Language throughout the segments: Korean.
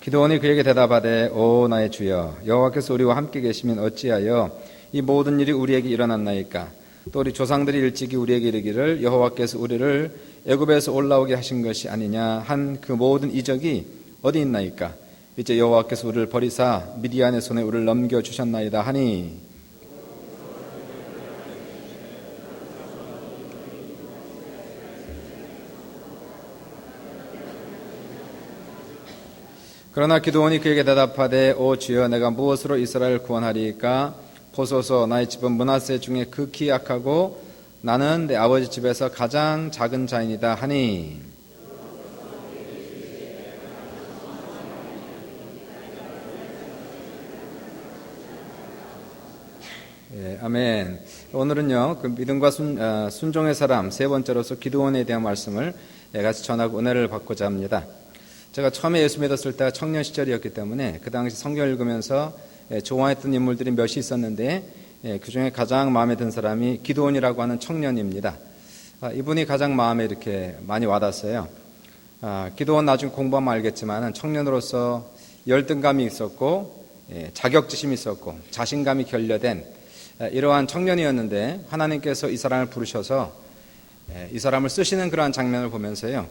기드온이 그에게 대답하되 오 나의 주여 여호와께서 우리와 함께 계시면 어찌하여 이 모든 일이 우리에게 일어났나이까. 또 우리 조상들이 일찍이 우리에게 이르기를 여호와께서 우리를 애굽에서 올라오게 하신 것이 아니냐 한 그 모든 이적이 어디 있나이까. 이제 여호와께서 우리를 버리사 미디안의 손에 우리를 넘겨주셨나이다 하니 그러나 기드온이 그에게 대답하되 오 주여 내가 무엇으로 이스라엘을 구원하리이까. 보소서 나의 집은 므낫세 중에 극히 약하고 나는 내 아버지 집에서 가장 작은 자이니라 하니 아멘. 오늘은요 그 믿음과 순종의 사람 세 번째로서 기드온에 대한 말씀을 같이 전하고 은혜를 받고자 합니다. 제가 처음에 예수 믿었을 때가 청년 시절이었기 때문에 그 당시 성경 읽으면서 좋아했던 인물들이 몇이 있었는데 그 중에 가장 마음에 든 사람이 기드온이라고 하는 청년입니다. 이분이 가장 마음에 이렇게 많이 와닿았어요. 기드온 나중에 공부하면 알겠지만 청년으로서 열등감이 있었고 자격지심이 있었고 자신감이 결여된 이러한 청년이었는데 하나님께서 이 사람을 부르셔서 이 사람을 쓰시는 그러한 장면을 보면서요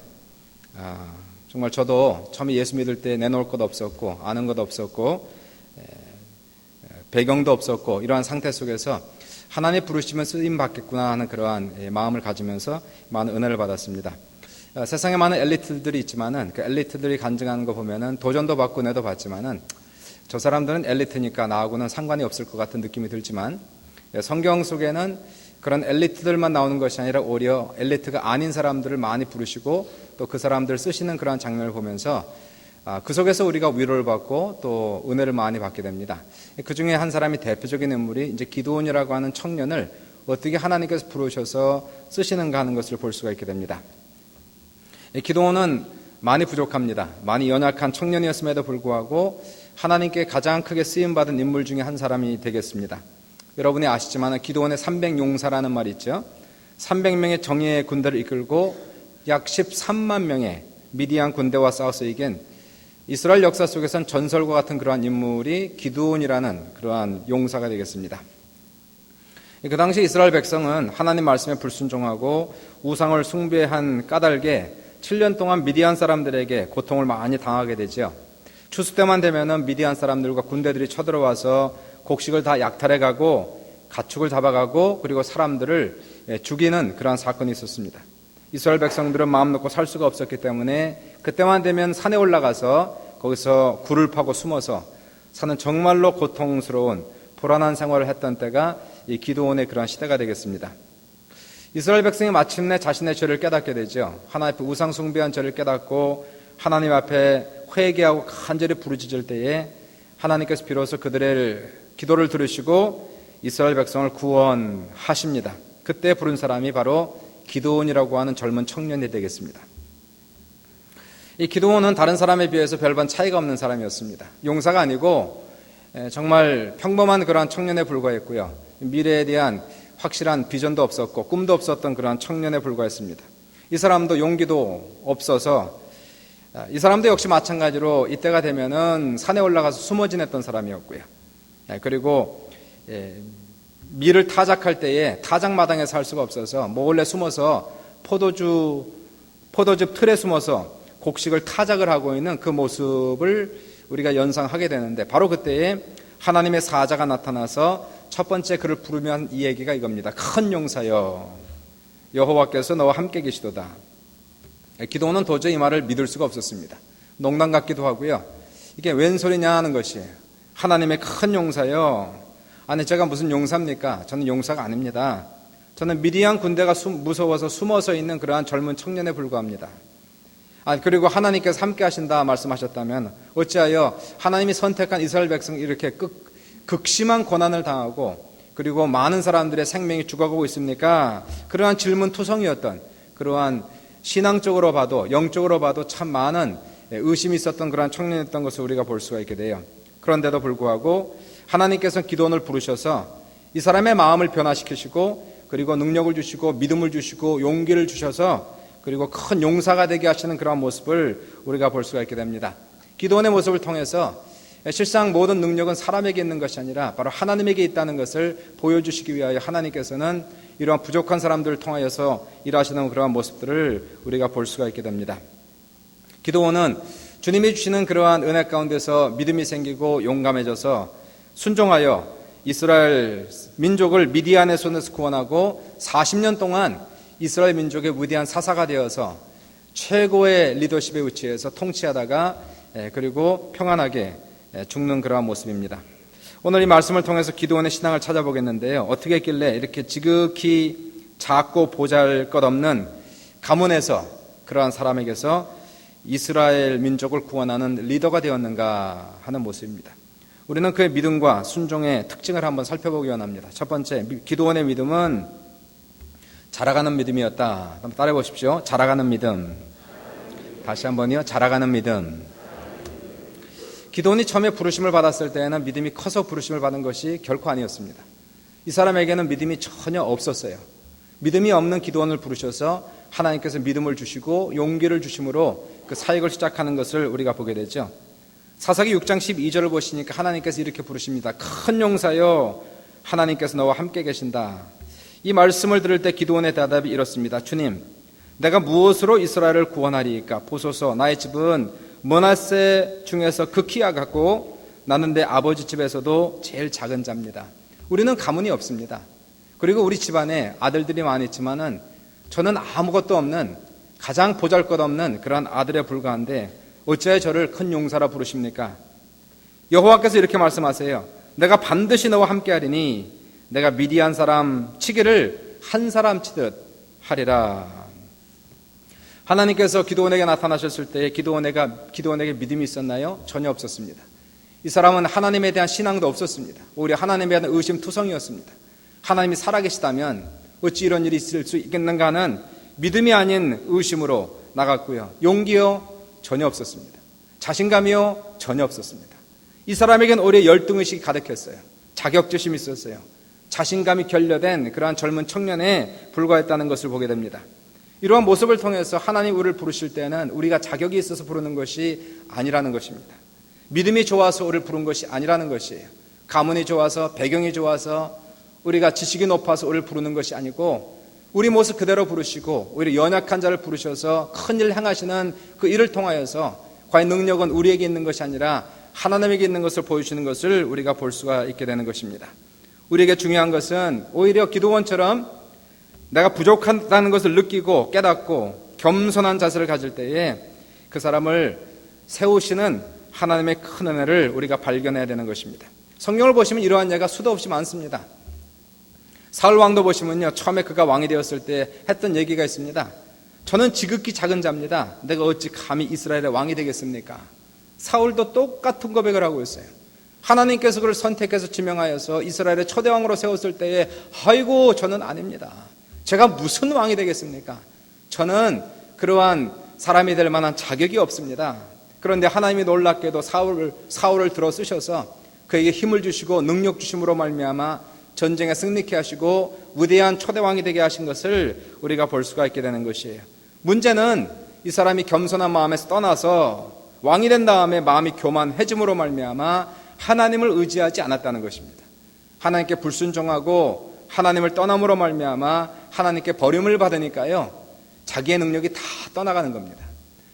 정말 저도 처음에 예수 믿을 때 내놓을 것 없었고 아는 것 없었고 배경도 없었고 이러한 상태 속에서 하나님 부르시면 쓰임 받겠구나 하는 그러한 마음을 가지면서 많은 은혜를 받았습니다. 세상에 많은 엘리트들이 있지만은 그 엘리트들이 간증하는 거 보면은 도전도 받고 은혜도 받지만은 저 사람들은 엘리트니까 나하고는 상관이 없을 것 같은 느낌이 들지만 성경 속에는 그런 엘리트들만 나오는 것이 아니라 오히려 엘리트가 아닌 사람들을 많이 부르시고 또 그 사람들을 쓰시는 그러한 장면을 보면서 그 속에서 우리가 위로를 받고 또 은혜를 많이 받게 됩니다. 그 중에 한 사람이 대표적인 인물이 이제 기드온이라고 하는 청년을 어떻게 하나님께서 부르셔서 쓰시는가 하는 것을 볼 수가 있게 됩니다. 기드온은 많이 부족합니다. 많이 연약한 청년이었음에도 불구하고 하나님께 가장 크게 쓰임받은 인물 중에 한 사람이 되겠습니다. 여러분이 아시지만 기드온의 300용사라는 말이 있죠. 300명의 정예의 군대를 이끌고 약 13만 명의 미디안 군대와 싸워서 이긴 이스라엘 역사 속에선 전설과 같은 그러한 인물이 기드온이라는 그러한 용사가 되겠습니다. 그 당시 이스라엘 백성은 하나님 말씀에 불순종하고 우상을 숭배한 까닭에 7년 동안 미디안 사람들에게 고통을 많이 당하게 되죠. 추수 때만 되면은 미디안 사람들과 군대들이 쳐들어와서 곡식을 다 약탈해가고 가축을 잡아가고 그리고 사람들을 죽이는 그러한 사건이 있었습니다. 이스라엘 백성들은 마음 놓고 살 수가 없었기 때문에 그때만 되면 산에 올라가서 거기서 굴을 파고 숨어서 사는 정말로 고통스러운 불안한 생활을 했던 때가 이 기드온의 그러한 시대가 되겠습니다. 이스라엘 백성이 마침내 자신의 죄를 깨닫게 되죠. 하나님 앞에 우상 숭배한 죄를 깨닫고 하나님 앞에 회개하고 간절히 부르짖을 때에 하나님께서 비로소 그들의 기도를 들으시고 이스라엘 백성을 구원하십니다. 그때 부른 사람이 바로 기드온이라고 하는 젊은 청년이 되겠습니다. 이 기드온은 다른 사람에 비해서 별반 차이가 없는 사람이었습니다. 용사가 아니고 정말 평범한 그러한 청년에 불과했고요. 미래에 대한 확실한 비전도 없었고 꿈도 없었던 그러한 청년에 불과했습니다. 이 사람도 용기도 없어서 이 사람도 역시 마찬가지로 이때가 되면은 산에 올라가서 숨어 지냈던 사람이었고요. 그리고 밀을 타작할 때에 타작마당에 살 수가 없어서 몰래 숨어서 포도즙 틀에 숨어서 곡식을 타작을 하고 있는 그 모습을 우리가 연상하게 되는데 바로 그때에 하나님의 사자가 나타나서 첫 번째 그를 부르면 이 얘기가 이겁니다. 큰 용사여 여호와께서 너와 함께 계시도다. 기드온은 도저히 이 말을 믿을 수가 없었습니다. 농담 같기도 하고요. 이게 웬 소리냐 하는 것이에요. 하나님의 큰 용사여. 아니 제가 무슨 용사입니까? 저는 용사가 아닙니다. 저는 미디안 군대가 무서워서 숨어서 있는 그러한 젊은 청년에 불과합니다. 그리고 하나님께서 함께 하신다 말씀하셨다면 어찌하여 하나님이 선택한 이스라엘 백성이 이렇게 극심한 고난을 당하고 그리고 많은 사람들의 생명이 죽어가고 있습니까? 그러한 질문투성이었던 그러한 신앙적으로 봐도 영적으로 봐도 참 많은 의심이 있었던 그러한 청년이었던 것을 우리가 볼 수가 있게 돼요. 그런데도 불구하고 하나님께서는 기드온을 부르셔서 이 사람의 마음을 변화시키시고 그리고 능력을 주시고 믿음을 주시고 용기를 주셔서 그리고 큰 용사가 되게 하시는 그런 모습을 우리가 볼 수가 있게 됩니다. 기도원의 모습을 통해서 실상 모든 능력은 사람에게 있는 것이 아니라 바로 하나님에게 있다는 것을 보여주시기 위하여 하나님께서는 이러한 부족한 사람들을 통하여서 일하시는 그러한 모습들을 우리가 볼 수가 있게 됩니다. 기도원은 주님이 주시는 그러한 은혜 가운데서 믿음이 생기고 용감해져서 순종하여 이스라엘 민족을 미디안의 손에서 구원하고 40년 동안 이스라엘 민족의 위대한 사사가 되어서 최고의 리더십의 위치에서 통치하다가 그리고 평안하게 죽는 그러한 모습입니다. 오늘 이 말씀을 통해서 기도원의 신앙을 찾아보겠는데요. 어떻게 했길래 이렇게 지극히 작고 보잘것없는 가문에서 그러한 사람에게서 이스라엘 민족을 구원하는 리더가 되었는가 하는 모습입니다. 우리는 그의 믿음과 순종의 특징을 한번 살펴보기 원합니다. 첫 번째, 기도원의 믿음은 자라가는 믿음이었다. 한번 따라해 보십시오. 자라가는 믿음. 다시 한번요. 자라가는 믿음. 기도원이 처음에 부르심을 받았을 때에는 믿음이 커서 부르심을 받은 것이 결코 아니었습니다. 이 사람에게는 믿음이 전혀 없었어요. 믿음이 없는 기도원을 부르셔서 하나님께서 믿음을 주시고 용기를 주심으로 그 사역을 시작하는 것을 우리가 보게 되죠. 사사기 6장 12절을 보시니까 하나님께서 이렇게 부르십니다. 큰 용사여, 하나님께서 너와 함께 계신다. 이 말씀을 들을 때 기도원의 대답이 이렇습니다. 주님, 내가 무엇으로 이스라엘을 구원하리이까? 보소서, 나의 집은 므낫세 중에서 극히 약하고 나는 내 아버지 집에서도 제일 작은 자입니다. 우리는 가문이 없습니다. 그리고 우리 집안에 아들들이 많이 있지만은 저는 아무것도 없는 가장 보잘것없는 그런 아들에 불과한데 어찌하여 저를 큰 용사라 부르십니까? 여호와께서 이렇게 말씀하세요. 내가 반드시 너와 함께하리니 내가 미디안 사람 치기를 한 사람 치듯 하리라. 하나님께서 기도원에게 나타나셨을 때 기도원에게 믿음이 있었나요? 전혀 없었습니다. 이 사람은 하나님에 대한 신앙도 없었습니다. 오히려 하나님에 대한 의심투성이었습니다. 하나님이 살아계시다면 어찌 이런 일이 있을 수 있겠는가 하는 믿음이 아닌 의심으로 나갔고요. 용기요? 전혀 없었습니다. 자신감이요? 전혀 없었습니다. 이 사람에게는 오히려 열등의식이 가득했어요. 자격지심이 있었어요. 자신감이 결여된 그러한 젊은 청년에 불과했다는 것을 보게 됩니다. 이러한 모습을 통해서 하나님 우리를 부르실 때는 우리가 자격이 있어서 부르는 것이 아니라는 것입니다. 믿음이 좋아서 우리를 부른 것이 아니라는 것이에요. 가문이 좋아서 배경이 좋아서 우리가 지식이 높아서 우리를 부르는 것이 아니고 우리 모습 그대로 부르시고 오히려 연약한 자를 부르셔서 큰 일을 행하시는 그 일을 통하여서 과연 능력은 우리에게 있는 것이 아니라 하나님에게 있는 것을 보여주시는 것을 우리가 볼 수가 있게 되는 것입니다. 우리에게 중요한 것은 오히려 기도원처럼 내가 부족하다는 것을 느끼고 깨닫고 겸손한 자세를 가질 때에 그 사람을 세우시는 하나님의 큰 은혜를 우리가 발견해야 되는 것입니다. 성경을 보시면 이러한 예가 수도 없이 많습니다. 사울 왕도 보시면요, 처음에 그가 왕이 되었을 때 했던 얘기가 있습니다. 저는 지극히 작은 자입니다. 내가 어찌 감히 이스라엘의 왕이 되겠습니까? 사울도 똑같은 고백을 하고 있어요. 하나님께서 그를 선택해서 지명하여서 이스라엘의 초대왕으로 세웠을 때에 아이고 저는 아닙니다. 제가 무슨 왕이 되겠습니까? 저는 그러한 사람이 될 만한 자격이 없습니다. 그런데 하나님이 놀랍게도 사울을 들어 쓰셔서 그에게 힘을 주시고 능력 주심으로 말미암아 전쟁에 승리케 하시고 위대한 초대왕이 되게 하신 것을 우리가 볼 수가 있게 되는 것이에요. 문제는 이 사람이 겸손한 마음에서 떠나서 왕이 된 다음에 마음이 교만해짐으로 말미암아 하나님을 의지하지 않았다는 것입니다. 하나님께 불순종하고 하나님을 떠남으로 말미암아 하나님께 버림을 받으니까요, 자기의 능력이 다 떠나가는 겁니다.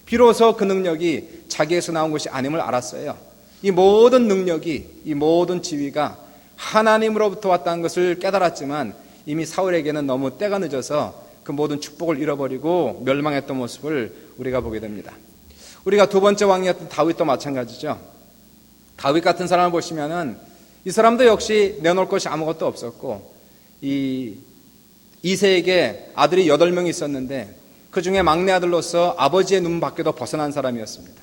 비로소 그 능력이 자기에서 나온 것이 아님을 알았어요. 이 모든 능력이, 이 모든 지위가 하나님으로부터 왔다는 것을 깨달았지만 이미 사울에게는 너무 때가 늦어서 그 모든 축복을 잃어버리고 멸망했던 모습을 우리가 보게 됩니다. 우리가 두 번째 왕이었던 다윗도 마찬가지죠. 다윗 같은 사람을 보시면은 이 사람도 역시 내놓을 것이 아무것도 없었고 이 이새에게 아들이 8명이 있었는데 그 중에 막내 아들로서 아버지의 눈 밖에도 벗어난 사람이었습니다.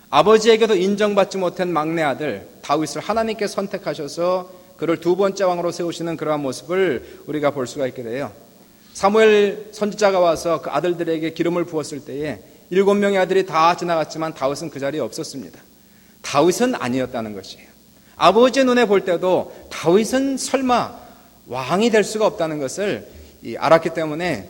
아버지에게도 인정받지 못한 막내 아들 다윗을 하나님께 선택하셔서 그를 두 번째 왕으로 세우시는 그러한 모습을 우리가 볼 수가 있게 돼요. 사무엘 선지자가 와서 그 아들들에게 기름을 부었을 때에 7명의 아들이 다 지나갔지만 다윗은 그 자리에 없었습니다. 다윗은 아니었다는 것이에요. 아버지의 눈에 볼 때도 다윗은 설마 왕이 될 수가 없다는 것을 알았기 때문에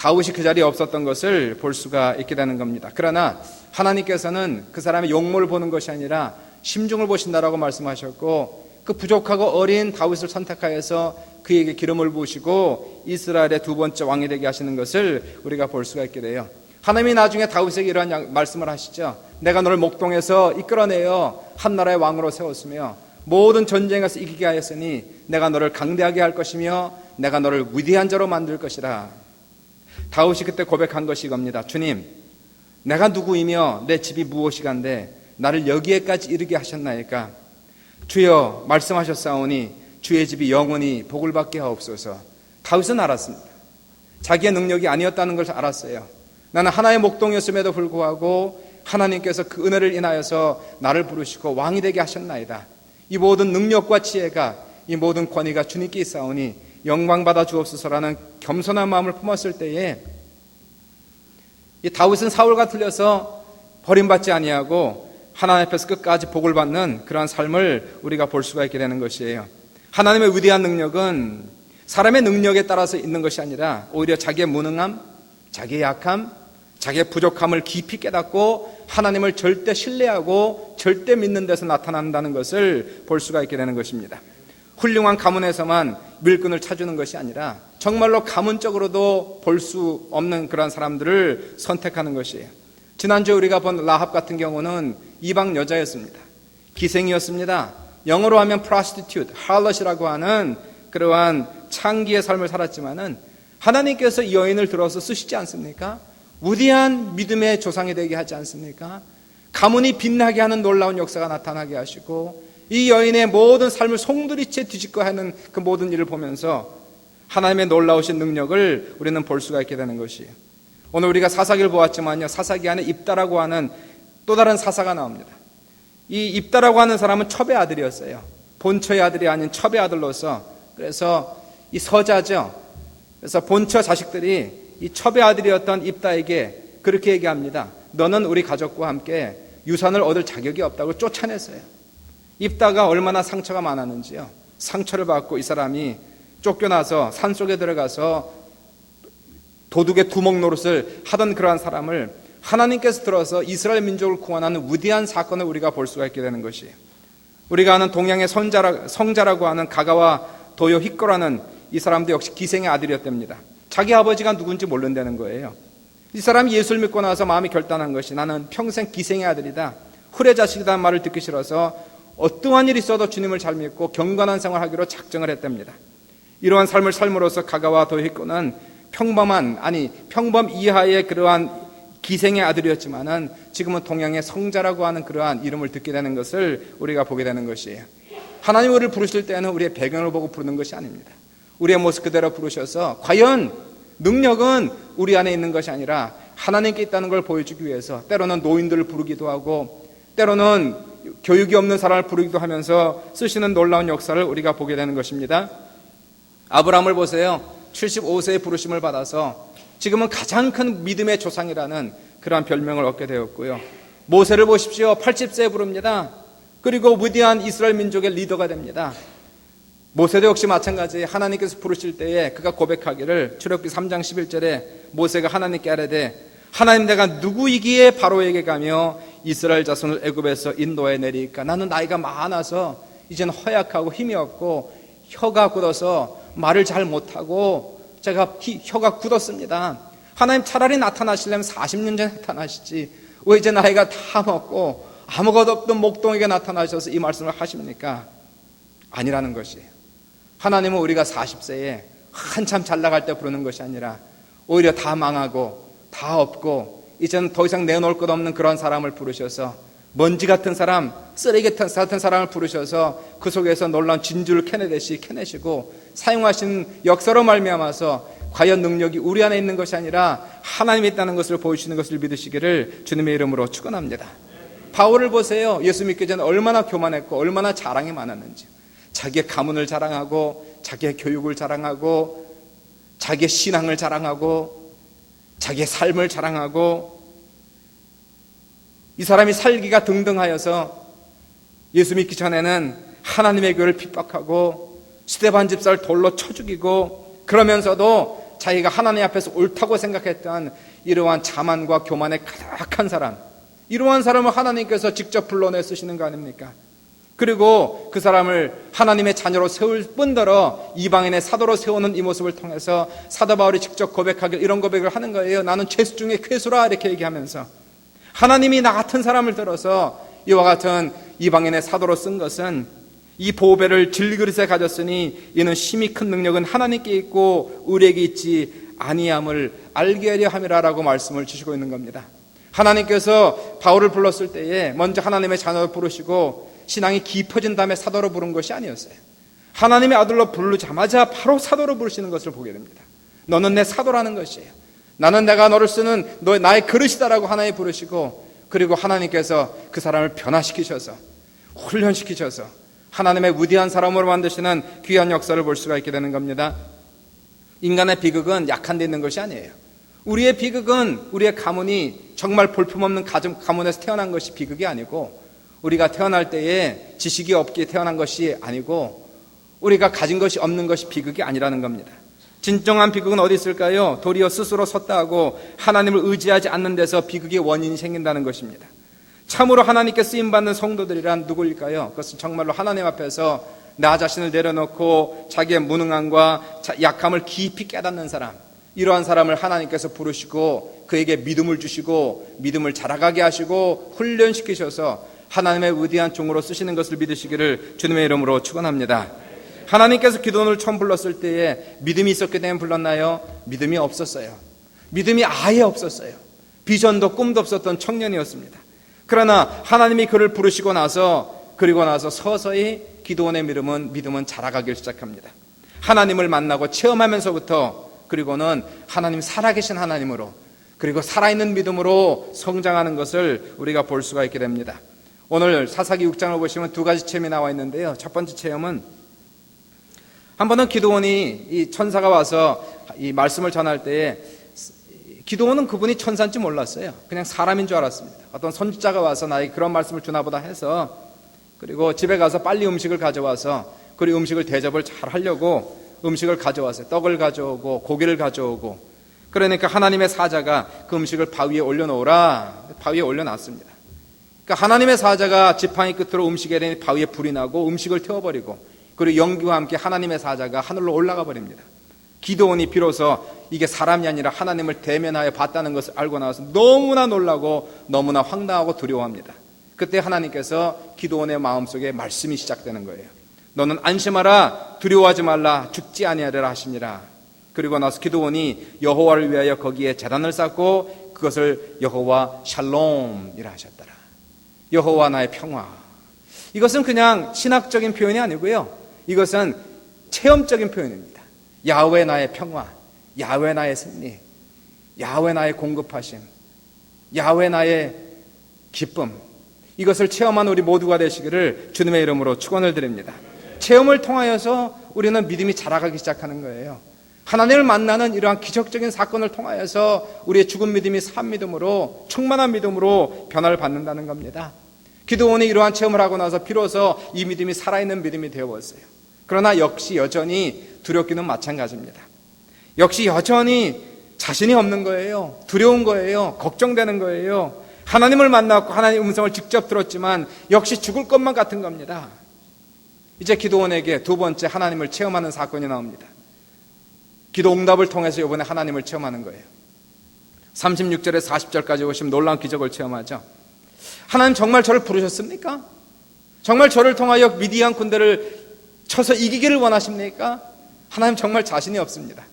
다윗이 그 자리에 없었던 것을 볼 수가 있게 되는 겁니다. 그러나 하나님께서는 그 사람의 용모를 보는 것이 아니라 심중을 보신다라고 말씀하셨고, 그 부족하고 어린 다윗을 선택하여서 그에게 기름을 부으시고 이스라엘의 두 번째 왕이 되게 하시는 것을 우리가 볼 수가 있게 돼요. 하나님이 나중에 다윗에게 이러한 말씀을 하시죠. 내가 너를 목동에서 이끌어내어 한 나라의 왕으로 세웠으며 모든 전쟁에서 이기게 하였으니 내가 너를 강대하게 할 것이며 내가 너를 위대한 자로 만들 것이라. 다윗이 그때 고백한 것이 이겁니다. 주님, 내가 누구이며 내 집이 무엇이간데 나를 여기에까지 이르게 하셨나이까? 주여 말씀하셨사오니 주의 집이 영원히 복을 받게 하옵소서. 다윗은 알았습니다. 자기의 능력이 아니었다는 걸 알았어요. 나는 하나의 목동이었음에도 불구하고 하나님께서 그 은혜를 인하여서 나를 부르시고 왕이 되게 하셨나이다. 이 모든 능력과 지혜가, 이 모든 권위가 주님께 있사오니 영광받아 주옵소서라는 겸손한 마음을 품었을 때에 이 다윗은 사울과 틀려서 버림받지 아니하고 하나님 앞에서 끝까지 복을 받는 그러한 삶을 우리가 볼 수가 있게 되는 것이에요. 하나님의 위대한 능력은 사람의 능력에 따라서 있는 것이 아니라 오히려 자기의 무능함, 자기의 약함, 자기의 부족함을 깊이 깨닫고 하나님을 절대 신뢰하고 절대 믿는 데서 나타난다는 것을 볼 수가 있게 되는 것입니다. 훌륭한 가문에서만 밀근을 찾는 것이 아니라 정말로 가문적으로도 볼 수 없는 그런 사람들을 선택하는 것이에요. 지난주에 우리가 본 라합 같은 경우는 이방 여자였습니다. 기생이었습니다. 영어로 하면 prostitute, harlot이라고 하는 그러한 창기의 삶을 살았지만은 하나님께서 이 여인을 들어서 쓰시지 않습니까? 위대한 믿음의 조상이 되게 하지 않습니까? 가문이 빛나게 하는 놀라운 역사가 나타나게 하시고 이 여인의 모든 삶을 송두리째 뒤집고 하는 그 모든 일을 보면서 하나님의 놀라우신 능력을 우리는 볼 수가 있게 되는 것이에요. 오늘 우리가 사사기를 보았지만요, 사사기 안에 입다라고 하는 또 다른 사사가 나옵니다. 이 입다라고 하는 사람은 첩의 아들이었어요. 본처의 아들이 아닌 첩의 아들로서, 그래서 이 서자죠. 그래서 본처 자식들이 이 첩의 아들이었던 입다에게 그렇게 얘기합니다. 너는 우리 가족과 함께 유산을 얻을 자격이 없다고 쫓아냈어요. 입다가 얼마나 상처가 많았는지요. 상처를 받고 이 사람이 쫓겨나서 산속에 들어가서 도둑의 두목 노릇을 하던 그러한 사람을 하나님께서 들어서 이스라엘 민족을 구원하는 위대한 사건을 우리가 볼 수가 있게 되는 것이에요. 우리가 아는 동양의 성자라고 하는 가가와 도요 히코라는 이 사람도 역시 기생의 아들이었답니다. 자기 아버지가 누군지 모른다는 거예요. 이 사람이 예수를 믿고 나서 마음이 결단한 것이 나는 평생 기생의 아들이다, 훌의 자식이라는 말을 듣기 싫어서 어떠한 일이 있어도 주님을 잘 믿고 경건한 생활하기로 작정을 했답니다. 이러한 삶을 삶으로써 가가와 도요 히코는 평범 이하의 그러한 기생의 아들이었지만은 지금은 동양의 성자라고 하는 그러한 이름을 듣게 되는 것을 우리가 보게 되는 것이에요. 하나님 우리를 부르실 때는 우리의 배경을 보고 부르는 것이 아닙니다. 우리의 모습 그대로 부르셔서 과연 능력은 우리 안에 있는 것이 아니라 하나님께 있다는 걸 보여주기 위해서 때로는 노인들을 부르기도 하고 때로는 교육이 없는 사람을 부르기도 하면서 쓰시는 놀라운 역사를 우리가 보게 되는 것입니다. 아브라함을 보세요. 75세의 부르심을 받아서 지금은 가장 큰 믿음의 조상이라는 그러한 별명을 얻게 되었고요. 모세를 보십시오. 80세에 부릅니다. 그리고 위대한 이스라엘 민족의 리더가 됩니다. 모세도 역시 마찬가지 하나님께서 부르실 때에 그가 고백하기를 출애굽기 3장 11절에 모세가 하나님께 아뢰되 하나님 내가 누구이기에 바로에게 가며 이스라엘 자손을 애굽에서 인도해 내리까? 나는 나이가 많아서 이제는 허약하고 힘이 없고 혀가 굳어서 말을 잘 못하고 제가 혀가 굳었습니다. 하나님 차라리 나타나시려면 40년 전에 나타나시지 왜 이제 나이가 다 먹고 아무것도 없던 목동에게 나타나셔서 이 말씀을 하십니까? 아니라는 것이에요. 하나님은 우리가 40세에 한참 잘 나갈 때 부르는 것이 아니라 오히려 다 망하고 다 없고 이제는 더 이상 내놓을 것 없는 그런 사람을 부르셔서 먼지 같은 사람, 쓰레기 같은 사람을 부르셔서 그 속에서 놀라운 진주를 캐내듯이 캐내시고 사용하신 역사로 말미암아서 과연 능력이 우리 안에 있는 것이 아니라 하나님이 있다는 것을 보여주시는 것을 믿으시기를 주님의 이름으로 축원합니다. 바울을 보세요. 예수 믿기 전에 얼마나 교만했고 얼마나 자랑이 많았는지. 자기의 가문을 자랑하고 자기의 교육을 자랑하고 자기의 신앙을 자랑하고 자기의 삶을 자랑하고 이 사람이 살기가 등등하여서 예수 믿기 전에는 하나님의 교회를 핍박하고 스데반 집사를 돌로 쳐 죽이고 그러면서도 자기가 하나님 앞에서 옳다고 생각했던 이러한 자만과 교만에 가득한 사람, 이러한 사람을 하나님께서 직접 불러내 쓰시는 거 아닙니까? 그리고 그 사람을 하나님의 자녀로 세울 뿐더러 이방인의 사도로 세우는 이 모습을 통해서 사도 바울이 직접 고백하길 이런 고백을 하는 거예요. 나는 죄수 중에 괴수라, 이렇게 얘기하면서 하나님이 나 같은 사람을 들어서 이와 같은 이방인의 사도로 쓴 것은 이 보배를 질그릇에 가졌으니 이는 심히 큰 능력은 하나님께 있고 우리에게 있지 아니함을 알게 하려 함이라라고 말씀을 주시고 있는 겁니다. 하나님께서 바울을 불렀을 때에 먼저 하나님의 자녀로 부르시고 신앙이 깊어진 다음에 사도로 부른 것이 아니었어요. 하나님의 아들로 부르자마자 바로 사도로 부르시는 것을 보게 됩니다. 너는 내 사도라는 것이에요. 나는 내가 너를 쓰는 나의 그릇이다라고 하나님 부르시고, 그리고 하나님께서 그 사람을 변화시키셔서 훈련시키셔서 하나님의 위대한 사람으로 만드시는 귀한 역사를 볼 수가 있게 되는 겁니다. 인간의 비극은 약한 데 있는 것이 아니에요. 우리의 비극은 우리의 가문이 정말 볼품없는 가문에서 태어난 것이 비극이 아니고, 우리가 태어날 때에 지식이 없게 태어난 것이 아니고, 우리가 가진 것이 없는 것이 비극이 아니라는 겁니다. 진정한 비극은 어디 있을까요? 도리어 스스로 섰다 하고 하나님을 의지하지 않는 데서 비극의 원인이 생긴다는 것입니다. 참으로 하나님께 쓰임받는 성도들이란 누구일까요? 그것은 정말로 하나님 앞에서 나 자신을 내려놓고 자기의 무능함과 약함을 깊이 깨닫는 사람, 이러한 사람을 하나님께서 부르시고 그에게 믿음을 주시고 믿음을 자라가게 하시고 훈련시키셔서 하나님의 위대한 종으로 쓰시는 것을 믿으시기를 주님의 이름으로 축원합니다. 하나님께서 기도원을 처음 불렀을 때에 믿음이 있었기 때문에 불렀나요? 믿음이 없었어요. 믿음이 아예 없었어요. 비전도 꿈도 없었던 청년이었습니다. 그러나 하나님이 그를 부르시고 나서, 그리고 나서 서서히 기도원의 믿음은 자라가기 시작합니다. 하나님을 만나고 체험하면서부터, 그리고는 하나님 살아계신 하나님으로, 그리고 살아있는 믿음으로 성장하는 것을 우리가 볼 수가 있게 됩니다. 오늘 사사기 6장을 보시면 두 가지 체험이 나와 있는데요. 첫 번째 체험은, 한 번은 기도원이 이 천사가 와서 이 말씀을 전할 때에 기도원은 그분이 천사인지 몰랐어요. 그냥 사람인 줄 알았습니다. 어떤 선지자가 와서 나에게 그런 말씀을 주나 보다 해서, 그리고 집에 가서 빨리 음식을 가져와서, 그리고 음식을 대접을 잘 하려고 음식을 가져왔어요. 떡을 가져오고 고기를 가져오고. 그러니까 하나님의 사자가 그 음식을 바위에 올려놓으라, 바위에 올려놨습니다. 그러니까 하나님의 사자가 지팡이 끝으로 음식에 대니 바위에 불이 나고 음식을 태워버리고, 그리고 연기와 함께 하나님의 사자가 하늘로 올라가 버립니다. 기도원이 비로소 이게 사람이 아니라 하나님을 대면하여 봤다는 것을 알고 나서 너무나 놀라고 너무나 황당하고 두려워합니다. 그때 하나님께서 기도원의 마음속에 말씀이 시작되는 거예요. 너는 안심하라, 두려워하지 말라, 죽지 아니하리라 하시니라. 그리고 나서 기도원이 여호와를 위하여 거기에 제단을 쌓고 그것을 여호와 샬롬이라 하셨더라. 여호와 나의 평화. 이것은 그냥 신학적인 표현이 아니고요, 이것은 체험적인 표현입니다. 야훼 나의 평화, 야훼 나의 승리, 야훼 나의 공급하심, 야훼 나의 기쁨, 이것을 체험한 우리 모두가 되시기를 주님의 이름으로 축원을 드립니다. 체험을 통하여서 우리는 믿음이 자라가기 시작하는 거예요. 하나님을 만나는 이러한 기적적인 사건을 통하여서 우리의 죽은 믿음이 산 믿음으로, 충만한 믿음으로 변화를 받는다는 겁니다. 기도원이 이러한 체험을 하고 나서 비로소 이 믿음이 살아있는 믿음이 되어버렸어요. 그러나 역시 여전히 두렵기는 마찬가지입니다. 역시 여전히 자신이 없는 거예요. 두려운 거예요. 걱정되는 거예요. 하나님을 만났고 하나님의 음성을 직접 들었지만 역시 죽을 것만 같은 겁니다. 이제 기도원에게 두 번째 하나님을 체험하는 사건이 나옵니다. 기도 응답을 통해서 이번에 하나님을 체험하는 거예요. 36절에 40절까지 보시면 놀라운 기적을 체험하죠. 하나님 정말 저를 부르셨습니까? 정말 저를 통하여 미디안 군대를 쳐서 이기기를 원하십니까? 하나님 정말 자신이 없습니다.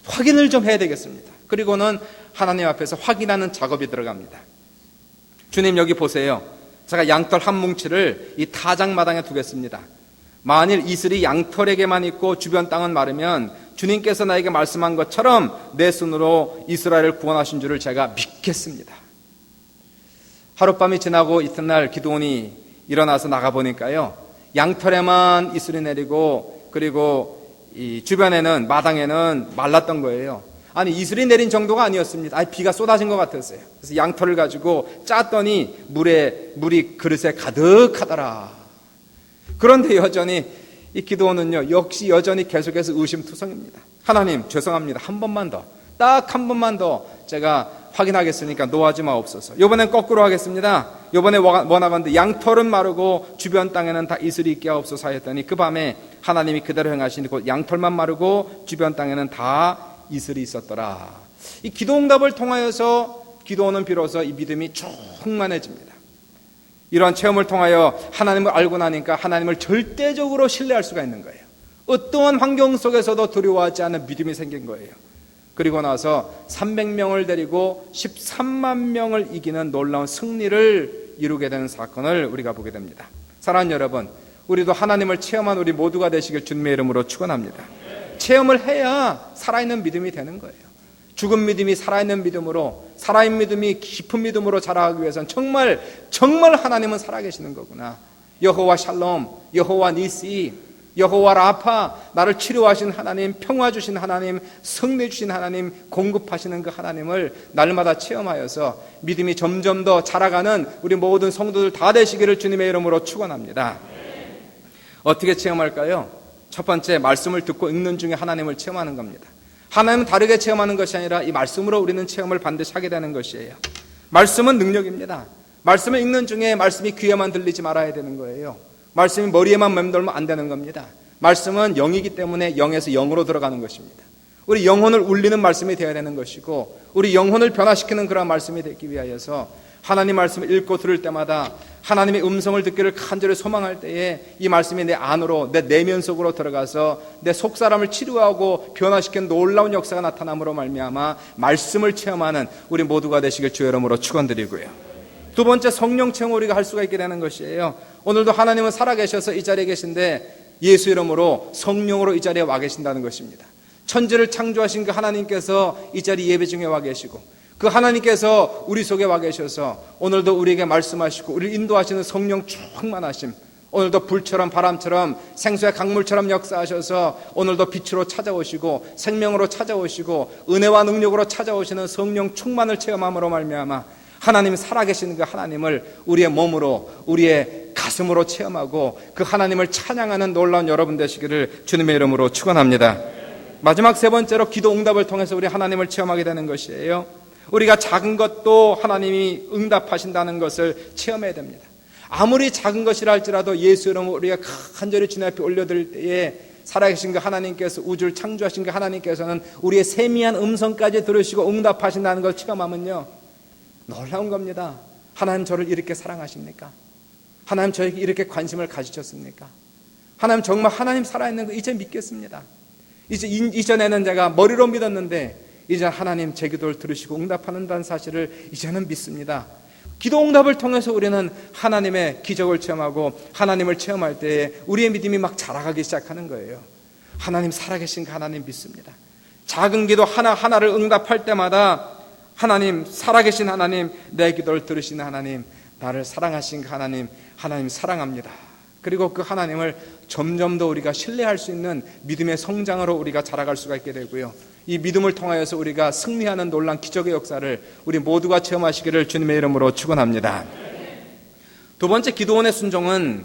확인을 좀 해야 되겠습니다. 그리고는 하나님 앞에서 확인하는 작업이 들어갑니다. 주님 여기 보세요. 제가 양털 한 뭉치를 이 타작마당에 두겠습니다. 만일 이슬이 양털에게만 있고 주변 땅은 마르면 주님께서 나에게 말씀한 것처럼 내 손으로 이스라엘을 구원하신 줄을 제가 믿겠습니다. 하룻밤이 지나고 이튿날 기도원이 일어나서 나가보니까요, 양털에만 이슬이 내리고, 그리고 이 주변에는, 마당에는 말랐던 거예요. 아니, 이슬이 내린 정도가 아니었습니다. 비가 쏟아진 것 같았어요. 그래서 양털을 가지고 짰더니 물이 그릇에 가득하더라. 그런데 여전히 이 기도원은요, 역시 여전히 계속해서 의심투성입니다. 하나님 죄송합니다. 한 번만 더, 딱 한 번만 더 제가 확인하겠으니까 노하지 마옵소서. 이번엔 거꾸로 하겠습니다. 이번에 원하건대 양털은 마르고 주변 땅에는 다 이슬이 있게 하옵소서 하였더니 그 밤에 하나님이 그대로 행하시니 곧 양털만 마르고 주변 땅에는 다 이슬이 있었더라. 이 기도응답을 통하여서 기도원은 비로소 이 믿음이 충만해집니다. 이러한 체험을 통하여 하나님을 알고 나니까 하나님을 절대적으로 신뢰할 수가 있는 거예요. 어떠한 환경 속에서도 두려워하지 않는 믿음이 생긴 거예요. 그리고 나서 300명을 데리고 13만 명을 이기는 놀라운 승리를 이루게 되는 사건을 우리가 보게 됩니다. 사랑하는 여러분, 우리도 하나님을 체험한 우리 모두가 되시길 주님의 이름으로 축원합니다. 체험을 해야 살아있는 믿음이 되는 거예요. 죽은 믿음이 살아있는 믿음으로, 살아있는 믿음이 깊은 믿음으로 자라가기 위해서는 정말 하나님은 살아계시는 거구나. 여호와 샬롬, 여호와 니시, 여호와 라파, 나를 치료하신 하나님, 평화 주신 하나님, 승리 주신 하나님, 공급하시는 그 하나님을 날마다 체험하여서 믿음이 점점 더 자라가는 우리 모든 성도들 다 되시기를 주님의 이름으로 축원합니다. 어떻게 체험할까요? 첫 번째, 말씀을 듣고 읽는 중에 하나님을 체험하는 겁니다. 하나님은 다르게 체험하는 것이 아니라 이 말씀으로 우리는 체험을 반드시 하게 되는 것이에요. 말씀은 능력입니다. 말씀을 읽는 중에 말씀이 귀에만 들리지 말아야 되는 거예요. 말씀이 머리에만 맴돌면 안 되는 겁니다. 말씀은 영이기 때문에 영에서 영으로 들어가는 것입니다. 우리 영혼을 울리는 말씀이 되어야 되는 것이고, 우리 영혼을 변화시키는 그런 말씀이 되기 위하여서 하나님 말씀을 읽고 들을 때마다 하나님의 음성을 듣기를 간절히 소망할 때에 이 말씀이 내 안으로, 내 내면 속으로 들어가서 내 속사람을 치료하고 변화시키는 놀라운 역사가 나타남으로 말미암아 말씀을 체험하는 우리 모두가 되시길 주의 이름으로 축원드리고요. 두 번째, 성령 체험을 우리가 할 수가 있게 되는 것이에요. 오늘도 하나님은 살아계셔서 이 자리에 계신데 예수 이름으로 성령으로 이 자리에 와 계신다는 것입니다. 천지를 창조하신 그 하나님께서 이 자리 예배 중에 와 계시고, 그 하나님께서 우리 속에 와 계셔서 오늘도 우리에게 말씀하시고 우리를 인도하시는 성령 충만하심, 오늘도 불처럼 바람처럼 생수의 강물처럼 역사하셔서 오늘도 빛으로 찾아오시고 생명으로 찾아오시고 은혜와 능력으로 찾아오시는 성령 충만을 체험함으로 말미암아 하나님이 살아계시는 그 하나님을 우리의 몸으로, 우리의 가슴으로 체험하고 그 하나님을 찬양하는 놀라운 여러분 되시기를 주님의 이름으로 축원합니다. 마지막 세 번째로 기도 응답을 통해서 우리 하나님을 체험하게 되는 것이에요. 우리가 작은 것도 하나님이 응답하신다는 것을 체험해야 됩니다. 아무리 작은 것이라 할지라도 예수 이름으로 우리가 간절히 주님 앞에 올려드릴 때에 살아계신 그 하나님께서, 우주를 창조하신 그 하나님께서는 우리의 세미한 음성까지 들으시고 응답하신다는 걸 체험하면요, 놀라운 겁니다. 하나님 저를 이렇게 사랑하십니까? 하나님 저에게 이렇게 관심을 가지셨습니까? 하나님 정말 하나님 살아있는 거 이제 믿겠습니다. 이전에는 제가 머리로 믿었는데 이제 하나님 제 기도를 들으시고 응답하는다는 사실을 이제는 믿습니다. 기도 응답을 통해서 우리는 하나님의 기적을 체험하고 하나님을 체험할 때에 우리의 믿음이 막 자라가기 시작하는 거예요. 하나님 살아계신 그 하나님 믿습니다. 작은 기도 하나하나를 응답할 때마다 하나님, 살아계신 하나님, 내 기도를 들으시는 하나님, 나를 사랑하신 그 하나님, 하나님 사랑합니다. 그리고 그 하나님을 점점 더 우리가 신뢰할 수 있는 믿음의 성장으로 우리가 자라갈 수가 있게 되고요, 이 믿음을 통하여서 우리가 승리하는 놀라운 기적의 역사를 우리 모두가 체험하시기를 주님의 이름으로 축원합니다. 두 번째, 기도원의 순종은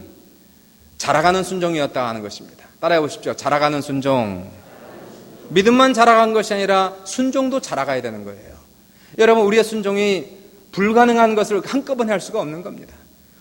자라가는 순종이었다 하는 것입니다. 따라해 보십시오. 자라가는 순종. 믿음만 자라간 것이 아니라 순종도 자라가야 되는 거예요. 여러분, 우리의 순종이 불가능한 것을 한꺼번에 할 수가 없는 겁니다.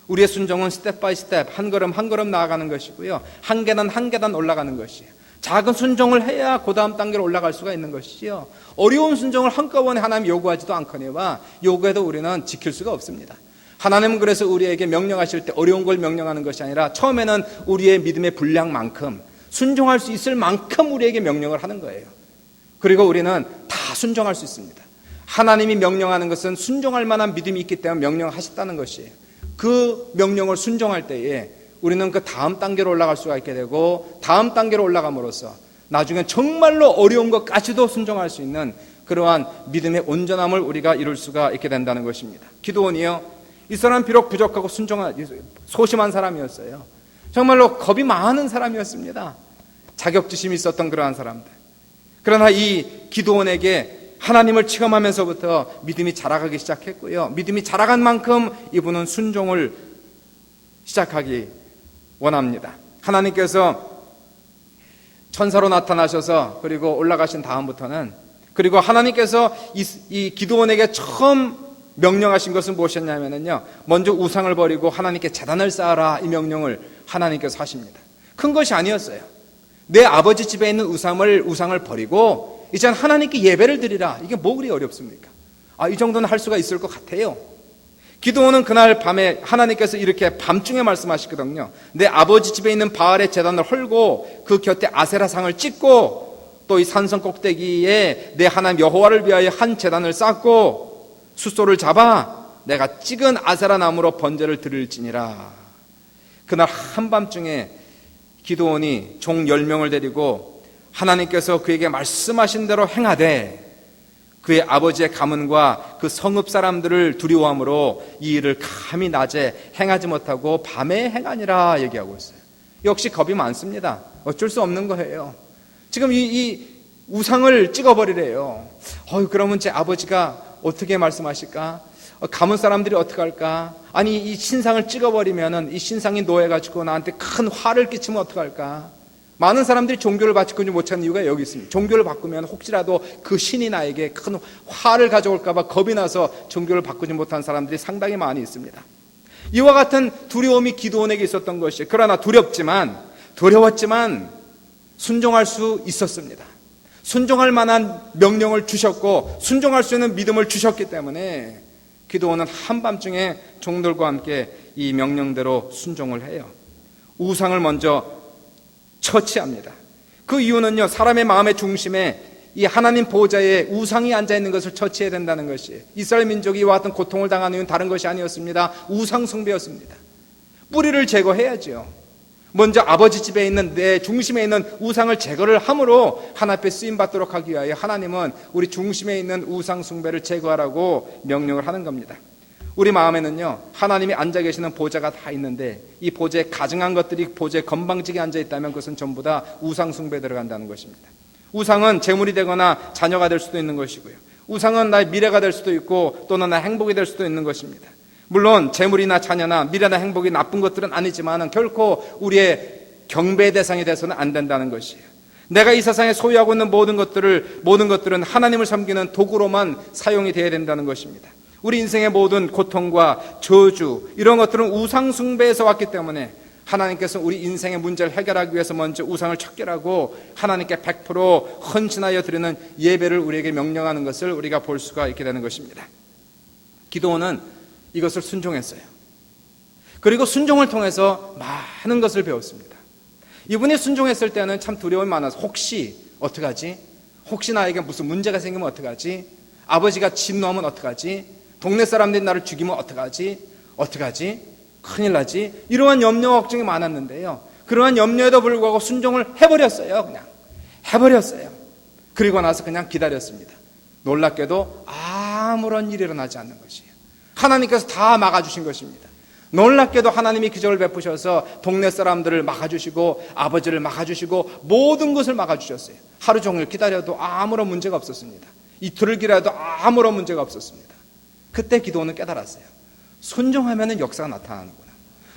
우리의 순종은 스텝 바이 스텝, 한 걸음 한 걸음 나아가는 것이고요, 한 계단 한 계단 올라가는 것이에요. 작은 순종을 해야 그 다음 단계로 올라갈 수가 있는 것이요, 어려운 순종을 한꺼번에 하나님 요구하지도 않거니와 요구해도 우리는 지킬 수가 없습니다. 하나님은 그래서 우리에게 명령하실 때 어려운 걸 명령하는 것이 아니라 처음에는 우리의 믿음의 분량만큼, 순종할 수 있을 만큼 우리에게 명령을 하는 거예요. 그리고 우리는 다 순종할 수 있습니다. 하나님이 명령하는 것은 순종할 만한 믿음이 있기 때문에 명령하셨다는 것이에요. 그 명령을 순종할 때에 우리는 그 다음 단계로 올라갈 수가 있게 되고, 다음 단계로 올라감으로써 나중에 정말로 어려운 것까지도 순종할 수 있는 그러한 믿음의 온전함을 우리가 이룰 수가 있게 된다는 것입니다. 기도원이요, 이 사람 비록 부족하고 소심한 사람이었어요. 정말로 겁이 많은 사람이었습니다. 자격지심이 있었던 그러한 사람들. 그러나 이 기도원에게 하나님을 체험하면서부터 믿음이 자라가기 시작했고요, 믿음이 자라간 만큼 이분은 순종을 시작하기 원합니다. 하나님께서 천사로 나타나셔서 그리고 올라가신 다음부터는, 그리고 하나님께서 이 기드온에게 처음 명령하신 것은 무엇이었냐면요, 먼저 우상을 버리고 하나님께 제단을 쌓아라, 이 명령을 하나님께서 하십니다. 큰 것이 아니었어요. 내 아버지 집에 있는 우상을 버리고 이제는 하나님께 예배를 드리라. 이게 뭐 그리 어렵습니까? 이 정도는 할 수가 있을 것 같아요. 기드온은 그날 밤에 하나님께서 이렇게 밤중에 말씀하시거든요. 내 아버지 집에 있는 바알의 제단을 헐고 그 곁에 아세라상을 찍고 또 이 산성 꼭대기에 내 하나님 여호와를 위하여 한 제단을 쌓고 숫소를 잡아 내가 찍은 아세라 나무로 번제를 드릴지니라. 그날 한밤중에 기드온이 종 10명을 데리고 하나님께서 그에게 말씀하신 대로 행하되 그의 아버지의 가문과 그 성읍 사람들을 두려워함으로 이 일을 감히 낮에 행하지 못하고 밤에 행하니라 얘기하고 있어요. 역시 겁이 많습니다. 어쩔 수 없는 거예요. 지금 이 우상을 찍어버리래요. 그러면 제 아버지가 어떻게 말씀하실까? 가문 사람들이 어떻게 할까? 아니, 이 신상을 찍어버리면은 이 신상이 노해가지고 나한테 큰 화를 끼치면 어떡할까? 많은 사람들이 종교를 바꾸지 못하는 이유가 여기 있습니다. 종교를 바꾸면 혹시라도 그 신이 나에게 큰 화를 가져올까봐 겁이 나서 종교를 바꾸지 못한 사람들이 상당히 많이 있습니다. 이와 같은 두려움이 기드온에게 있었던 것이에요. 그러나 두려웠지만 순종할 수 있었습니다. 순종할 만한 명령을 주셨고 순종할 수 있는 믿음을 주셨기 때문에 기드온은 한밤중에 종들과 함께 이 명령대로 순종을 해요. 우상을 먼저 처치합니다. 그 이유는요, 사람의 마음의 중심에 이 하나님 보좌에 우상이 앉아있는 것을 처치해야 된다는 것이에요. 이스라엘 민족이 이와 같은 고통을 당하는 이유는 다른 것이 아니었습니다. 우상 숭배였습니다. 뿌리를 제거해야죠. 먼저 아버지 집에 있는 내 중심에 있는 우상을 제거를 함으로 하나님 앞에 쓰임받도록 하기 위하여 하나님은 우리 중심에 있는 우상 숭배를 제거하라고 명령을 하는 겁니다. 우리 마음에는요, 하나님이 앉아 계시는 보좌가 다 있는데 이 보좌에 가증한 것들이 보좌에 건방지게 앉아 있다면 그것은 전부 다 우상 숭배에 들어간다는 것입니다. 우상은 재물이 되거나 자녀가 될 수도 있는 것이고요, 우상은 나의 미래가 될 수도 있고 또는 나의 행복이 될 수도 있는 것입니다. 물론 재물이나 자녀나 미래나 행복이 나쁜 것들은 아니지만 결코 우리의 경배의 대상이 돼서는 안 된다는 것이에요. 내가 이 세상에 소유하고 있는 모든 것들은 하나님을 섬기는 도구로만 사용이 되어야 된다는 것입니다. 우리 인생의 모든 고통과 저주, 이런 것들은 우상 숭배에서 왔기 때문에 하나님께서 우리 인생의 문제를 해결하기 위해서 먼저 우상을 척결하고 하나님께 100% 헌신하여 드리는 예배를 우리에게 명령하는 것을 우리가 볼 수가 있게 되는 것입니다. 기드온은 이것을 순종했어요. 그리고 순종을 통해서 많은 것을 배웠습니다. 이분이 순종했을 때는 참 두려움이 많아서 혹시 어떡하지? 혹시 나에게 무슨 문제가 생기면 어떡하지? 아버지가 진노하면 어떡하지? 동네 사람들이 나를 죽이면 어떡하지? 큰일 나지? 이러한 염려와 걱정이 많았는데요, 그러한 염려에도 불구하고 순종을 해버렸어요. 그냥 해버렸어요. 그리고 나서 그냥 기다렸습니다. 놀랍게도 아무런 일이 일어나지 않는 것이에요. 하나님께서 다 막아주신 것입니다. 놀랍게도 하나님이 기적을 베푸셔서 동네 사람들을 막아주시고 아버지를 막아주시고 모든 것을 막아주셨어요. 하루 종일 기다려도 아무런 문제가 없었습니다. 이틀을 기다려도 아무런 문제가 없었습니다. 그때 기드온은 깨달았어요. 순종하면 역사가 나타나는구나.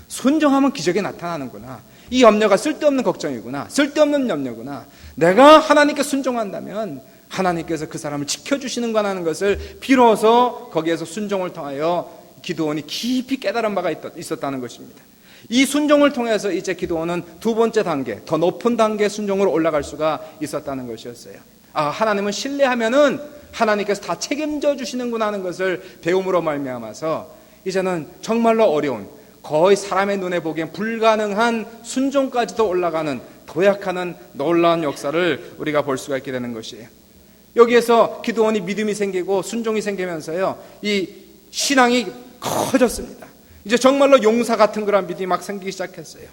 순종하면 기적이 나타나는구나. 이 염려가 쓸데없는 걱정이구나. 쓸데없는 염려구나. 내가 하나님께 순종한다면 하나님께서 그 사람을 지켜주시는구나 하는 것을 비로소 거기에서 순종을 통하여 기드온이 깊이 깨달은 바가 있었다는 것입니다. 이 순종을 통해서 이제 기드온은 두 번째 단계, 더 높은 단계의 순종으로 올라갈 수가 있었다는 것이었어요. 하나님은 신뢰하면은 하나님께서 다 책임져 주시는구나 하는 것을 배움으로 말미암아서 이제는 정말로 어려운, 거의 사람의 눈에 보기엔 불가능한 순종까지도 올라가는 도약하는 놀라운 역사를 우리가 볼 수가 있게 되는 것이에요. 여기에서 기드온이 믿음이 생기고 순종이 생기면서요, 이 신앙이 커졌습니다. 이제 정말로 용사 같은 그런 믿음이 막 생기기 시작했어요.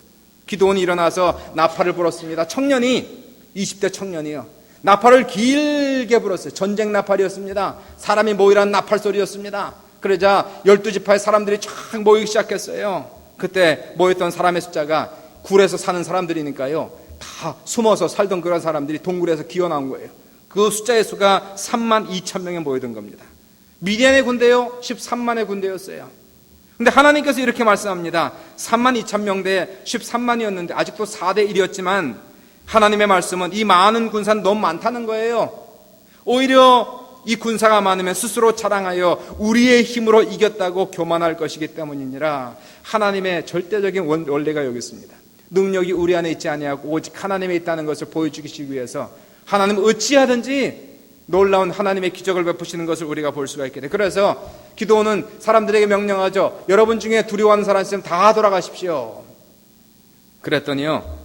기드온이 일어나서 나팔을 불었습니다. 20대 청년이요. 나팔을 길게 불었어요. 전쟁 나팔이었습니다. 사람이 모이라는 나팔 소리였습니다. 그러자 12지파의 사람들이 쫙 모이기 시작했어요. 그때 모였던 사람의 숫자가 굴에서 사는 사람들이니까요, 다 숨어서 살던 그런 사람들이 동굴에서 기어 나온 거예요. 그 숫자의 수가 32,000명에 모이던 겁니다. 미디안의 군대요, 13만의 군대였어요. 근데 하나님께서 이렇게 말씀합니다. 32,000명 대 13만이었는데 아직도 4대 1이었지만 하나님의 말씀은 이 많은 군사는 너무 많다는 거예요. 오히려 이 군사가 많으면 스스로 자랑하여 우리의 힘으로 이겼다고 교만할 것이기 때문이니라. 하나님의 절대적인 원리가 여기 있습니다. 능력이 우리 안에 있지 아니하고 오직 하나님에 있다는 것을 보여주기 위해서 하나님은 어찌하든지 놀라운 하나님의 기적을 베푸시는 것을 우리가 볼 수가 있게 돼. 그래서 기도는 사람들에게 명령하죠. 여러분 중에 두려워하는 사람 있으면 다 돌아가십시오. 그랬더니요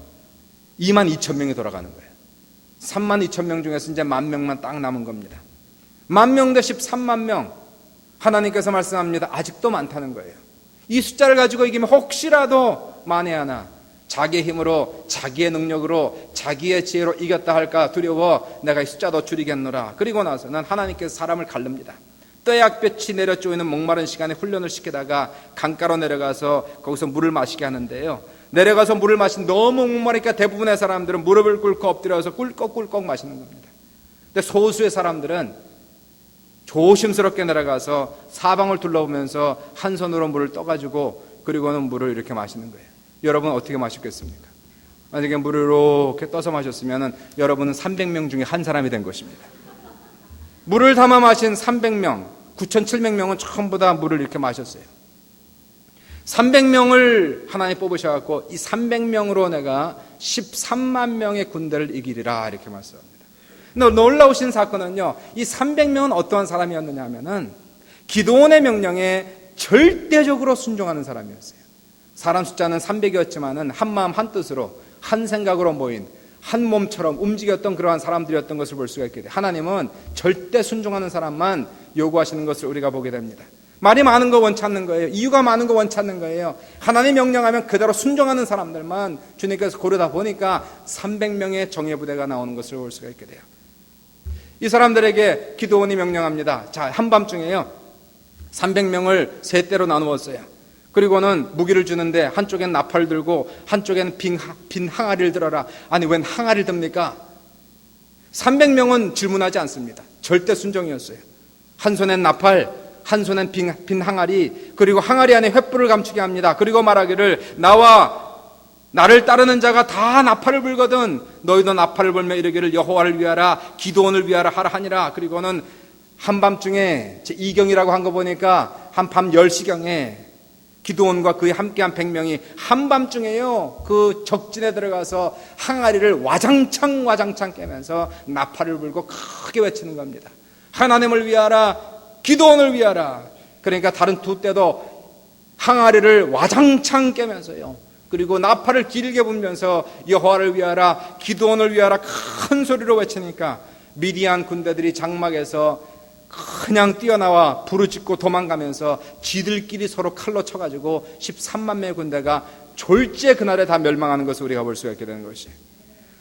22,000명이 돌아가는 거예요. 32,000명 중에서 이제 10,000명만 딱 남은 겁니다. 10,000명 대 13만 명. 하나님께서 말씀합니다. 아직도 많다는 거예요. 이 숫자를 가지고 이기면 혹시라도 만에 하나 자기의 힘으로 자기의 능력으로 자기의 지혜로 이겼다 할까 두려워 내가 이 숫자 더 줄이겠노라. 그리고 나서는 하나님께서 사람을 가릅니다. 떼약볕이 내려 쪼이는 목마른 시간에 훈련을 시키다가 강가로 내려가서 거기서 물을 마시게 하는데요, 내려가서 물을 마신 너무 목마르니까 대부분의 사람들은 무릎을 꿇고 엎드려서 꿀꺽꿀꺽 마시는 겁니다. 근데 소수의 사람들은 조심스럽게 내려가서 사방을 둘러보면서 한 손으로 물을 떠가지고 그리고는 물을 이렇게 마시는 거예요. 여러분 어떻게 마셨겠습니까? 만약에 물을 이렇게 떠서 마셨으면 여러분은 300명 중에 한 사람이 된 것입니다. 물을 담아 마신 300명, 9,700명은 전부 다 물을 이렇게 마셨어요. 300명을 하나님 뽑으셔갖고 이 300명으로 내가 13만 명의 군대를 이기리라 이렇게 말씀합니다. 놀라우신 사건은요, 이 300명은 어떠한 사람이었느냐 하면은 기드온의 명령에 절대적으로 순종하는 사람이었어요. 사람 숫자는 300이었지만은 한 마음 한 뜻으로 한 생각으로 모인 한 몸처럼 움직였던 그러한 사람들이었던 것을 볼 수가 있게 돼요. 하나님은 절대 순종하는 사람만 요구하시는 것을 우리가 보게 됩니다. 말이 많은 거 원치 않는 거예요. 이유가 많은 거 원치 않는 거예요. 하나님 명령하면 그대로 순종하는 사람들만 주님께서 고르다 보니까 300명의 정예부대가 나오는 것을 볼 수가 있게 돼요. 이 사람들에게 기드온이 명령합니다. 자, 한밤중에요 300명을 세 대로 나누었어요. 그리고는 무기를 주는데 한쪽엔 나팔 들고 한쪽엔 빈 항아리를 들어라. 아니 웬 항아리를 듭니까? 300명은 질문하지 않습니다. 절대 순종이었어요. 한 손엔 나팔, 한 손엔 빈 항아리, 그리고 항아리 안에 횃불을 감추게 합니다. 그리고 말하기를 나를 따르는 자가 다 나팔을 불거든 너희도 나팔을 불며 이르기를 여호와를 위하라 기드온을 위하라 하라 하니라. 그리고는 한밤중에 제 2경이라고 한 거 보니까 한밤 10시경에 기드온과 그의 함께한 100명이 한밤중에요 그 적진에 들어가서 항아리를 와장창 깨면서 나팔을 불고 크게 외치는 겁니다. 하나님을 위하라 기드온을 위하라. 그러니까 다른 두 때도 항아리를 와장창 깨면서요, 그리고 나팔을 길게 불면서 여호와를 위하라 기드온을 위하라 큰 소리로 외치니까 미디안 군대들이 장막에서 그냥 뛰어나와 부르짖고 도망가면서 지들끼리 서로 칼로 쳐가지고 13만 명의 군대가 졸지에 그날에 다 멸망하는 것을 우리가 볼 수가 있게 되는 것이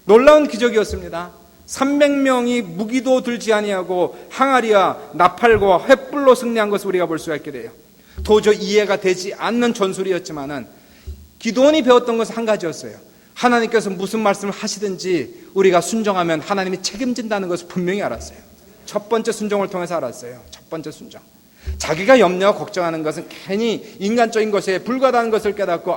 놀라운 기적이었습니다. 300명이 무기도 들지 아니하고 항아리와 나팔과 횃불로 승리한 것을 우리가 볼 수가 있게 돼요. 도저히 이해가 되지 않는 전술이었지만은 기드온이 배웠던 것은 한 가지였어요. 하나님께서 무슨 말씀을 하시든지 우리가 순종하면 하나님이 책임진다는 것을 분명히 알았어요. 첫 번째 순종을 통해서 알았어요. 첫 번째 순종. 자기가 염려하고 걱정하는 것은 괜히 인간적인 것에 불과하다는 것을 깨닫고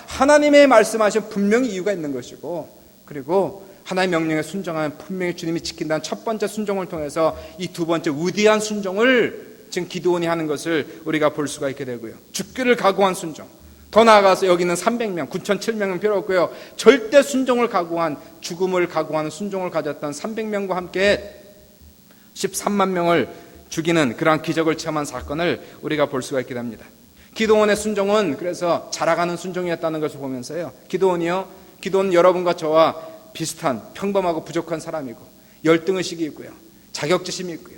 하나님의 말씀하신 분명히 이유가 있는 것이고, 그리고 하나님의 명령에 순종하면 분명히 주님이 지킨다는 첫 번째 순종을 통해서 이 두 번째 위대한 순종을 지금 기드온이 하는 것을 우리가 볼 수가 있게 되고요. 죽기를 각오한 순종. 더 나아가서 여기 있는 300명, 9,700명 필요 없고요. 절대 순종을 각오한, 죽음을 각오하는 순종을 가졌던 300명과 함께 13만 명을 죽이는 그러한 기적을 체험한 사건을 우리가 볼 수가 있게 됩니다. 기드온의 순종은 그래서 자라가는 순종이었다는 것을 보면서요, 기드온은 여러분과 저와 비슷한 평범하고 부족한 사람이고 열등의식이 있고요, 자격지심이 있고요,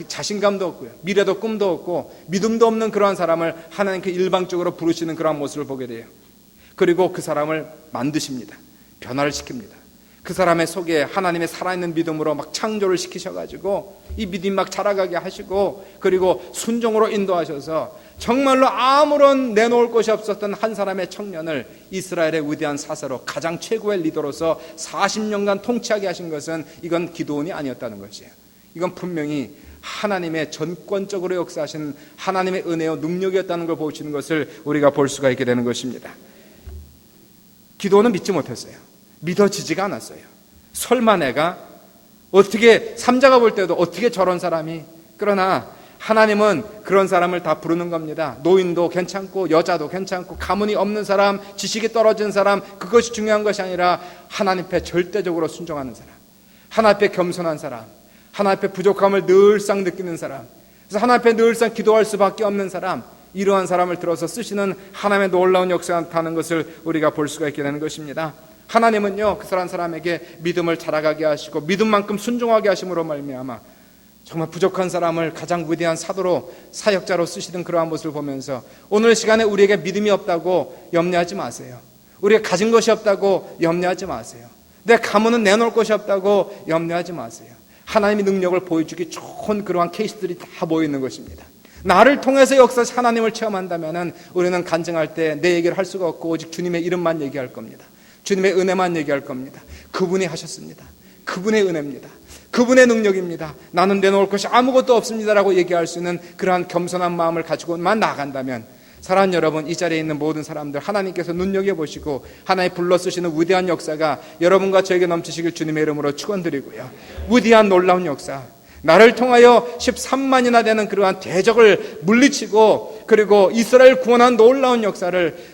자신감도 없고요, 미래도 꿈도 없고 믿음도 없는 그러한 사람을 하나님께 일방적으로 부르시는 그러한 모습을 보게 돼요. 그리고 그 사람을 만드십니다. 변화를 시킵니다. 그 사람의 속에 하나님의 살아있는 믿음으로 막 창조를 시키셔가지고 이 믿음이 막 자라가게 하시고, 그리고 순종으로 인도하셔서 정말로 아무런 내놓을 것이 없었던 한 사람의 청년을 이스라엘의 위대한 사사로 가장 최고의 리더로서 40년간 통치하게 하신 것은 이건 기드온이 아니었다는 것이에요. 이건 분명히 하나님의 전권적으로 역사하신 하나님의 은혜와 능력이었다는 걸 보시는 것을 우리가 볼 수가 있게 되는 것입니다. 기드온은 믿지 못했어요. 믿어지지가 않았어요. 설마 내가 어떻게 삼자가 볼 때도 어떻게 저런 사람이, 그러나 하나님은 그런 사람을 다 부르는 겁니다. 노인도 괜찮고 여자도 괜찮고 가문이 없는 사람, 지식이 떨어진 사람, 그것이 중요한 것이 아니라 하나님 앞에 절대적으로 순종하는 사람, 하나님 앞에 겸손한 사람, 하나님 앞에 부족함을 늘상 느끼는 사람, 그래서 하나님 앞에 늘상 기도할 수밖에 없는 사람, 이러한 사람을 들어서 쓰시는 하나님의 놀라운 역사가 나타나는 것을 우리가 볼 수가 있게 되는 것입니다. 하나님은요, 그 사람에게 믿음을 자라가게 하시고 믿음만큼 순종하게 하심으로 말미암아 정말 부족한 사람을 가장 위대한 사도로, 사역자로 쓰시는 그러한 모습을 보면서 오늘 시간에 우리에게 믿음이 없다고 염려하지 마세요. 우리가 가진 것이 없다고 염려하지 마세요. 내 가문은 내놓을 것이 없다고 염려하지 마세요. 하나님의 능력을 보여주기 좋은 그러한 케이스들이 다 모여있는 것입니다. 나를 통해서 역사에서 하나님을 체험한다면 우리는 간증할 때 내 얘기를 할 수가 없고 오직 주님의 이름만 얘기할 겁니다. 주님의 은혜만 얘기할 겁니다. 그분이 하셨습니다. 그분의 은혜입니다. 그분의 능력입니다. 나는 내놓을 것이 아무것도 없습니다라고 얘기할 수 있는 그러한 겸손한 마음을 가지고만 나아간다면, 사랑하는 여러분, 이 자리에 있는 모든 사람들 하나님께서 눈여겨보시고 하나님 불러 쓰시는 위대한 역사가 여러분과 저에게 넘치시길 주님의 이름으로 축원드리고요. 위대한 놀라운 역사, 나를 통하여 13만이나 되는 그러한 대적을 물리치고 그리고 이스라엘 구원한 놀라운 역사를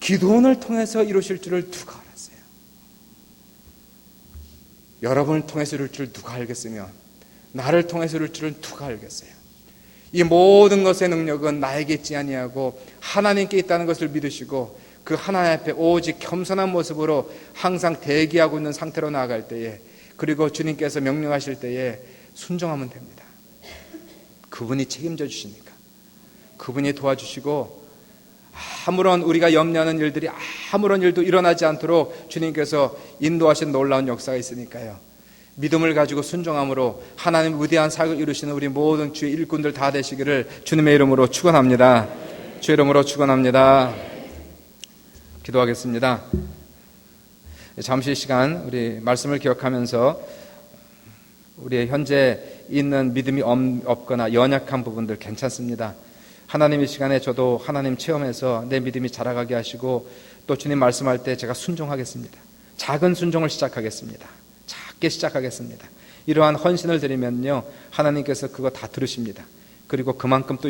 기도원을 통해서 이루실 줄을 누가 알았어요? 여러분을 통해서 이룰 줄 누가 알겠으며 나를 통해서 이룰 줄은 누가 알겠어요? 이 모든 것의 능력은 나에게 있지 아니하고 하나님께 있다는 것을 믿으시고 그 하나님 앞에 오직 겸손한 모습으로 항상 대기하고 있는 상태로 나아갈 때에, 그리고 주님께서 명령하실 때에 순종하면 됩니다. 그분이 책임져 주시니까, 그분이 도와주시고 아무런 우리가 염려하는 일들이 아무런 일도 일어나지 않도록 주님께서 인도하신 놀라운 역사가 있으니까요. 믿음을 가지고 순종함으로 하나님 위대한 사역을 이루시는 우리 모든 주의 일꾼들 다 되시기를 주님의 이름으로 축원합니다. 주의 이름으로 축원합니다. 기도하겠습니다. 잠시 시간 우리 말씀을 기억하면서 우리의 현재 있는 믿음이 없거나 연약한 부분들 괜찮습니다. 하나님 이 시간에 저도 하나님 체험해서 내 믿음이 자라가게 하시고 또 주님 말씀할 때 제가 순종하겠습니다. 작은 순종을 시작하겠습니다. 작게 시작하겠습니다. 이러한 헌신을 드리면요, 하나님께서 그거 다 들으십니다. 그리고 그만큼 또